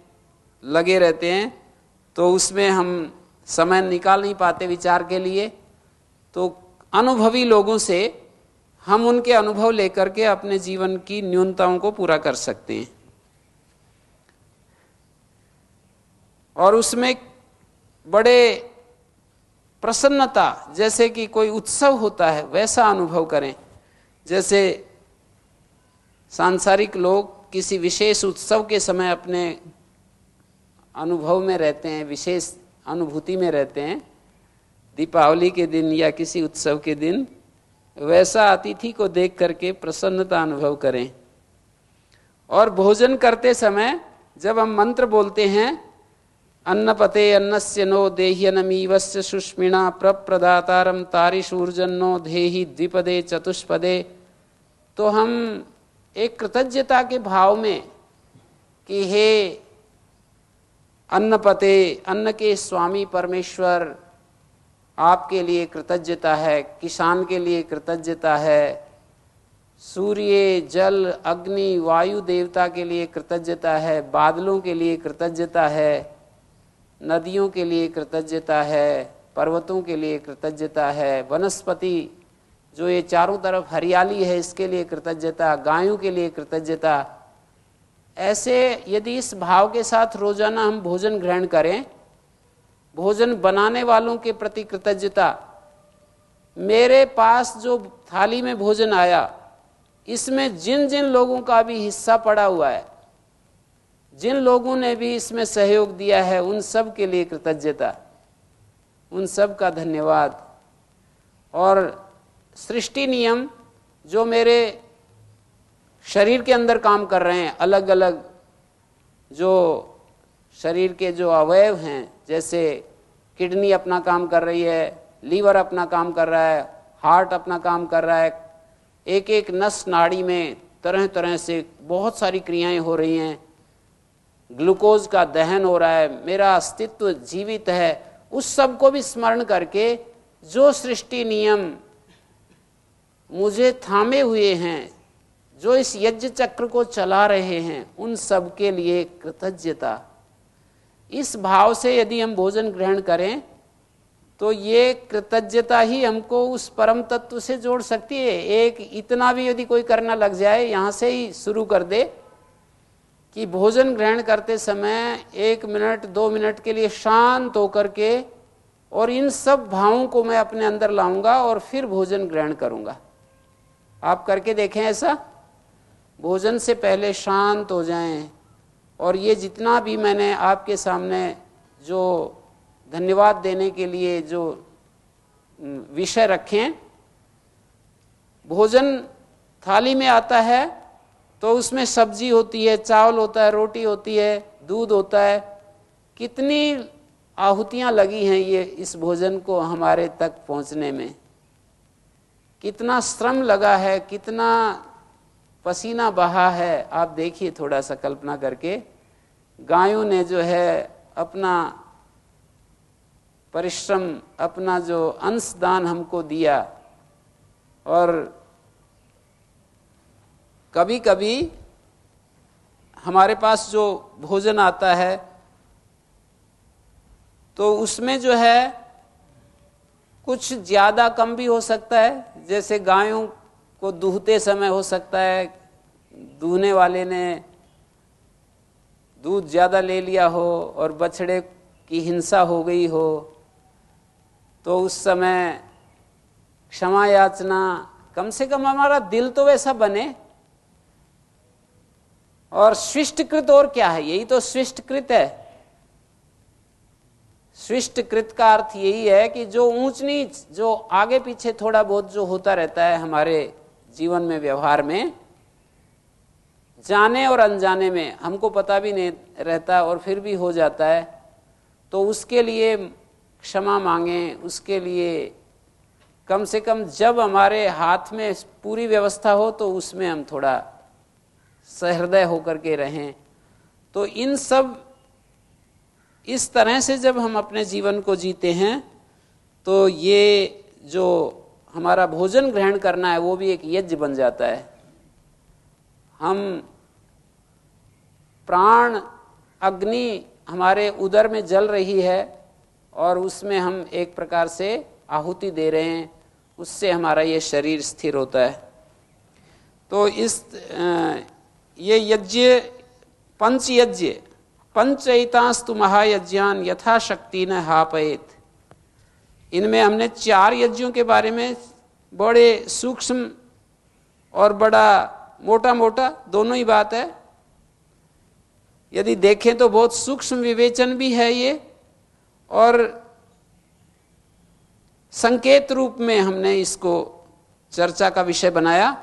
A: लगे रहते हैं तो उसमें हम समय निकाल नहीं पाते विचार के लिए। तो अनुभवी लोगों से हम उनके अनुभव लेकर के अपने जीवन की न्यूनताओं को पूरा कर सकते हैं, और उसमें बड़े प्रसन्नता, जैसे कि कोई उत्सव होता है वैसा अनुभव करें। जैसे सांसारिक लोग किसी विशेष उत्सव के समय अपने अनुभव में रहते हैं, विशेष अनुभूति में रहते हैं, दीपावली के दिन या किसी उत्सव के दिन, वैसा अतिथि को देख करके प्रसन्नता अनुभव करें। और भोजन करते समय जब हम मंत्र बोलते हैं, अन्नपते अन्नस्य नो देह्यनमीवस्य सुष्मिणा प्रप्रदातारम तारिशूर्जन्नो देहि द्विपदे चतुष्पदे, तो हम एक कृतज्ञता के भाव में कि हे अन्नपते, अन्न के स्वामी परमेश्वर, आपके लिए कृतज्ञता है, किसान के लिए कृतज्ञता है, सूर्य जल अग्नि वायु देवता के लिए कृतज्ञता है, बादलों के लिए कृतज्ञता है, नदियों के लिए कृतज्ञता है, पर्वतों के लिए कृतज्ञता है, वनस्पति जो ये चारों तरफ हरियाली है इसके लिए कृतज्ञता, गायों के लिए कृतज्ञता। ऐसे यदि इस भाव के साथ रोजाना हम भोजन ग्रहण करें, भोजन बनाने वालों के प्रति कृतज्ञता, मेरे पास जो थाली में भोजन आया इसमें जिन जिन लोगों का भी हिस्सा पड़ा हुआ है, जिन लोगों ने भी इसमें सहयोग दिया है, उन सब के लिए कृतज्ञता, उन सब का धन्यवाद। और सृष्टि नियम जो मेरे शरीर के अंदर काम कर रहे हैं, अलग अलग जो शरीर के जो अवयव हैं, जैसे किडनी अपना काम कर रही है, लीवर अपना काम कर रहा है, हार्ट अपना काम कर रहा है, एक एक नस नाड़ी में तरह तरह से बहुत सारी क्रियाएं हो रही हैं, ग्लूकोज का दहन हो रहा है, मेरा अस्तित्व जीवित है, उस सब को भी स्मरण करके जो सृष्टि नियम मुझे थामे हुए हैं, जो इस यज्ञ चक्र को चला रहे हैं, उन सब के लिए कृतज्ञता। इस भाव से यदि हम भोजन ग्रहण करें तो ये कृतज्ञता ही हमको उस परम तत्व से जोड़ सकती है। एक इतना भी यदि कोई करना लग जाए, यहाँ से ही शुरू कर दे कि भोजन ग्रहण करते समय 1 मिनट 2 मिनट के लिए शांत होकर के, और इन सब भावों को मैं अपने अंदर लाऊंगा और फिर भोजन ग्रहण करूंगा। आप करके देखें ऐसा, भोजन से पहले शांत हो जाएं, और ये जितना भी मैंने आपके सामने जो धन्यवाद देने के लिए जो विषय रखे, भोजन थाली में आता है तो उसमें सब्जी होती है, चावल होता है, रोटी होती है, दूध होता है, कितनी आहुतियां लगी हैं ये इस भोजन को हमारे तक पहुंचने में, कितना श्रम लगा है, कितना पसीना बहा है। आप देखिए थोड़ा सा कल्पना करके, गायों ने जो है अपना परिश्रम, अपना जो अंशदान हमको दिया, और कभी कभी हमारे पास जो भोजन आता है तो उसमें जो है कुछ ज़्यादा कम भी हो सकता है। जैसे गायों को दूहते समय हो सकता है दूहने वाले ने दूध ज़्यादा ले लिया हो और बछड़े की हिंसा हो गई हो, तो उस समय क्षमा याचना, कम से कम हमारा दिल तो वैसा बने। और शिष्टकृत और क्या है, यही तो शिष्टकृत है। शिष्टकृत का अर्थ यही है कि जो ऊंच नीच, जो आगे पीछे थोड़ा बहुत जो होता रहता है हमारे जीवन में, व्यवहार में, जाने और अनजाने में हमको पता भी नहीं रहता और फिर भी हो जाता है, तो उसके लिए क्षमा मांगें। उसके लिए कम से कम जब हमारे हाथ में पूरी व्यवस्था हो तो उसमें हम थोड़ा सहृदय होकर के रहें। तो इन सब इस तरह से जब हम अपने जीवन को जीते हैं तो ये जो हमारा भोजन ग्रहण करना है वो भी एक यज्ञ बन जाता है। हम प्राण अग्नि हमारे उदर में जल रही है और उसमें हम एक प्रकार से आहुति दे रहे हैं, उससे हमारा ये शरीर स्थिर होता है। तो ये यज्ञ पंच यज्ञ पंचैतास्तु महायज्ञान यथाशक्ति न हापयेत, इनमें हमने 4 यज्ञों के बारे में बड़े सूक्ष्म और बड़ा मोटा मोटा दोनों ही बात है। यदि देखें तो बहुत सूक्ष्म विवेचन भी है ये, और संकेत रूप में हमने इसको चर्चा का विषय बनाया।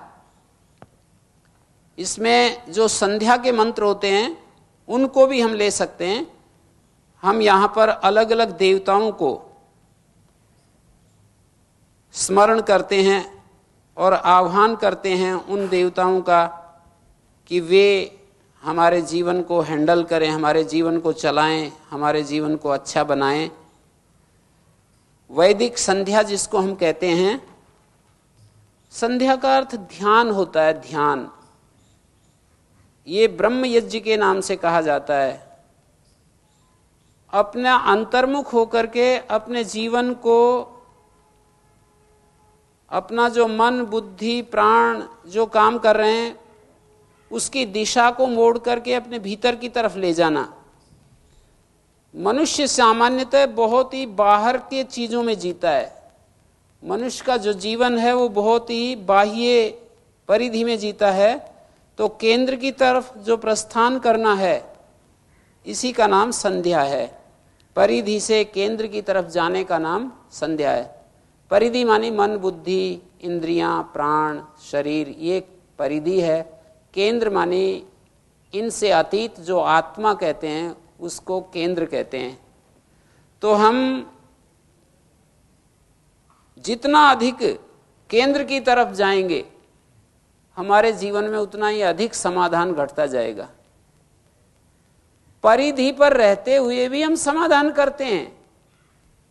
A: इसमें जो संध्या के मंत्र होते हैं उनको भी हम ले सकते हैं। हम यहाँ पर अलग अलग देवताओं को स्मरण करते हैं और आह्वान करते हैं उन देवताओं का कि वे हमारे जीवन को हैंडल करें, हमारे जीवन को चलाएं, हमारे जीवन को अच्छा बनाएं। वैदिक संध्या जिसको हम कहते हैं, संध्या का अर्थ ध्यान होता है, ध्यान। ये ब्रह्म यज्ञ के नाम से कहा जाता है। अपना अंतर्मुख होकर के अपने जीवन को, अपना जो मन बुद्धि प्राण जो काम कर रहे हैं उसकी दिशा को मोड़ करके अपने भीतर की तरफ ले जाना। मनुष्य सामान्यतः बहुत ही बाहर के चीजों में जीता है। मनुष्य का जो जीवन है वो बहुत ही बाह्य परिधि में जीता है। तो केंद्र की तरफ जो प्रस्थान करना है इसी का नाम संध्या है। परिधि से केंद्र की तरफ जाने का नाम संध्या है। परिधि मानी मन बुद्धि इंद्रियां प्राण शरीर, ये परिधि है। केंद्र मानी इनसे अतीत जो आत्मा कहते हैं उसको केंद्र कहते हैं। तो हम जितना अधिक केंद्र की तरफ जाएंगे हमारे जीवन में उतना ही अधिक समाधान घटता जाएगा। परिधि पर रहते हुए भी हम समाधान करते हैं,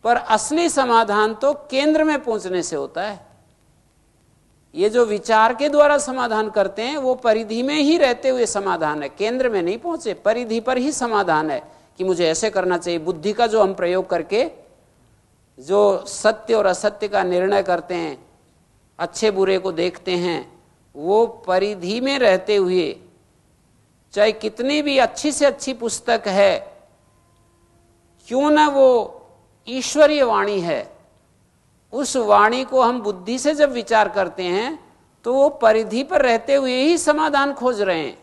A: पर असली समाधान तो केंद्र में पहुंचने से होता है। ये जो विचार के द्वारा समाधान करते हैं वो परिधि में ही रहते हुए समाधान है, केंद्र में नहीं पहुंचे। परिधि पर ही समाधान है कि मुझे ऐसे करना चाहिए। बुद्धि का जो हम प्रयोग करके जो सत्य और असत्य का निर्णय करते हैं, अच्छे बुरे को देखते हैं, वो परिधि में रहते हुए, चाहे कितनी भी अच्छी से अच्छी पुस्तक है क्यों ना वो ईश्वरीय वाणी है, उस वाणी को हम बुद्धि से जब विचार करते हैं तो वो परिधि पर रहते हुए ही समाधान खोज रहे हैं।